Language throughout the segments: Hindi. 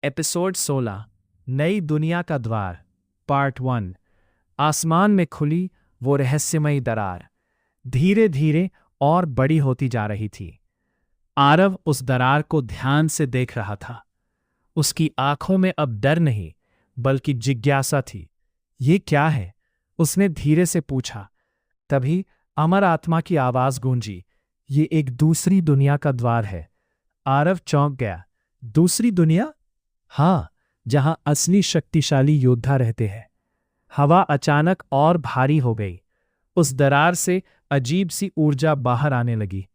एपिसोड 16 नई दुनिया का द्वार पार्ट 1। आसमान में खुली वो रहस्यमयी दरार धीरे धीरे और बड़ी होती जा रही थी। आरव उस दरार को ध्यान से देख रहा था। उसकी आंखों में अब डर नहीं बल्कि जिज्ञासा थी। ये क्या है? उसने धीरे से पूछा। तभी अमर आत्मा की आवाज गूंजी, ये एक दूसरी दुनिया का द्वार है। आरव चौंक गया। दूसरी दुनिया? हाँ, जहां असली शक्तिशाली योद्धा रहते हैं। हवा अचानक और भारी हो गई। उस दरार से अजीब सी ऊर्जा बाहर आने लगी।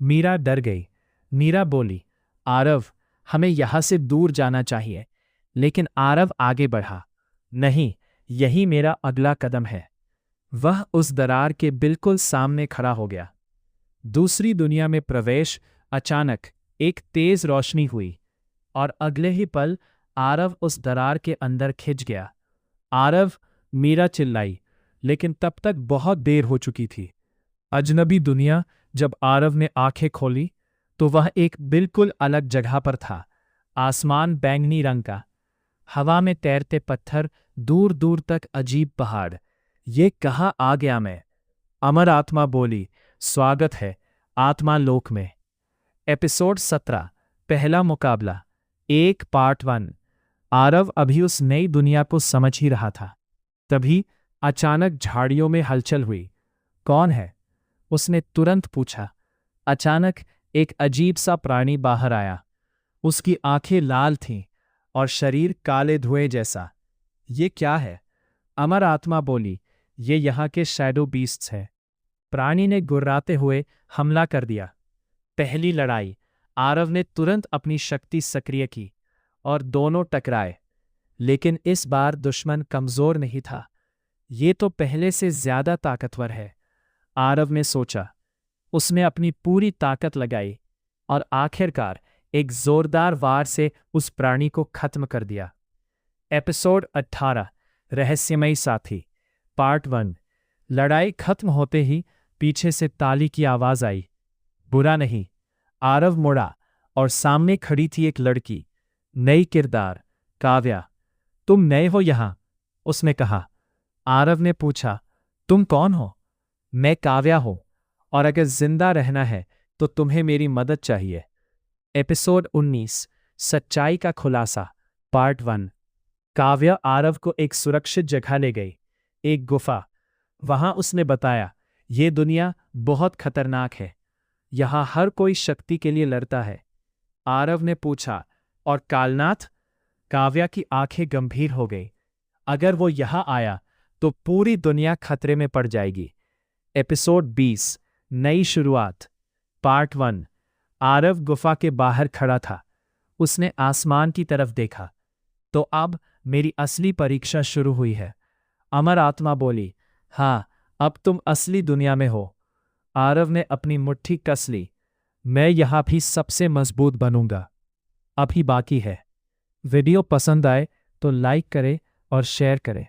मीरा डर गई। मीरा बोली, आरव, हमें यहां से दूर जाना चाहिए। लेकिन आरव आगे बढ़ा। नहीं, यही मेरा अगला कदम है। वह उस दरार के बिल्कुल सामने खड़ा हो गया। दूसरी दुनिया में प्रवेश। अचानक एक तेज रोशनी हुई और अगले ही पल आरव उस दरार के अंदर खिंच गया। आरव, मीरा चिल्लाई, लेकिन तब तक बहुत देर हो चुकी थी। अजनबी दुनिया। जब आरव ने आंखें खोली तो वह एक बिल्कुल अलग जगह पर था। आसमान बैंगनी रंग का, हवा में तैरते पत्थर, दूर दूर तक अजीब पहाड़। ये कहाँ आ गया मैं? अमर आत्मा बोली, स्वागत है आत्मा लोक में। एपिसोड 17 पहला मुकाबला 1 पार्ट 1। आरव अभी उस नई दुनिया को समझ ही रहा था। तभी अचानक झाड़ियों में हलचल हुई। कौन है? उसने तुरंत पूछा। अचानक एक अजीब सा प्राणी बाहर आया। उसकी आंखें लाल थीं और शरीर काले धुएं जैसा। ये क्या है? अमर आत्मा बोली, ये यहाँ के शैडो बीस्ट्स हैं। प्राणी ने गुर्राते हुए हमला कर दिया। पहली लड़ाई। आरव ने तुरंत अपनी शक्ति सक्रिय की और दोनों टकराए। लेकिन इस बार दुश्मन कमजोर नहीं था। ये तो पहले से ज्यादा ताकतवर है, आरव ने सोचा। उसने अपनी पूरी ताकत लगाई और आखिरकार एक जोरदार वार से उस प्राणी को खत्म कर दिया। एपिसोड 18 रहस्यमयी साथी पार्ट 1। लड़ाई खत्म होते ही पीछे से ताली की आवाज आई। बुरा नहीं। आरव मुड़ा और सामने खड़ी थी एक लड़की, नई किरदार, काव्या। तुम नए हो यहां? उसने कहा। आरव ने पूछा, तुम कौन हो? मैं काव्या हूं, और अगर जिंदा रहना है तो तुम्हें मेरी मदद चाहिए। एपिसोड 19 सच्चाई का खुलासा पार्ट 1। काव्या आरव को एक सुरक्षित जगह ले गई, एक गुफा। वहां उसने बताया, ये दुनिया बहुत खतरनाक है। यहां हर कोई शक्ति के लिए लड़ता है। आरव ने पूछा, और कालनाथ? काव्या की आंखें गंभीर हो गई। अगर वो यहां आया तो पूरी दुनिया खतरे में पड़ जाएगी। एपिसोड 20 नई शुरुआत पार्ट 1। आरव गुफा के बाहर खड़ा था। उसने आसमान की तरफ देखा। तो अब मेरी असली परीक्षा शुरू हुई है। अमर आत्मा बोली, हाँ, अब तुम असली दुनिया में हो। आरव ने अपनी मुट्ठी कस ली। मैं यहां भी सबसे मजबूत बनूंगा। अभी बाकी है। वीडियो पसंद आए तो लाइक करें और शेयर करें।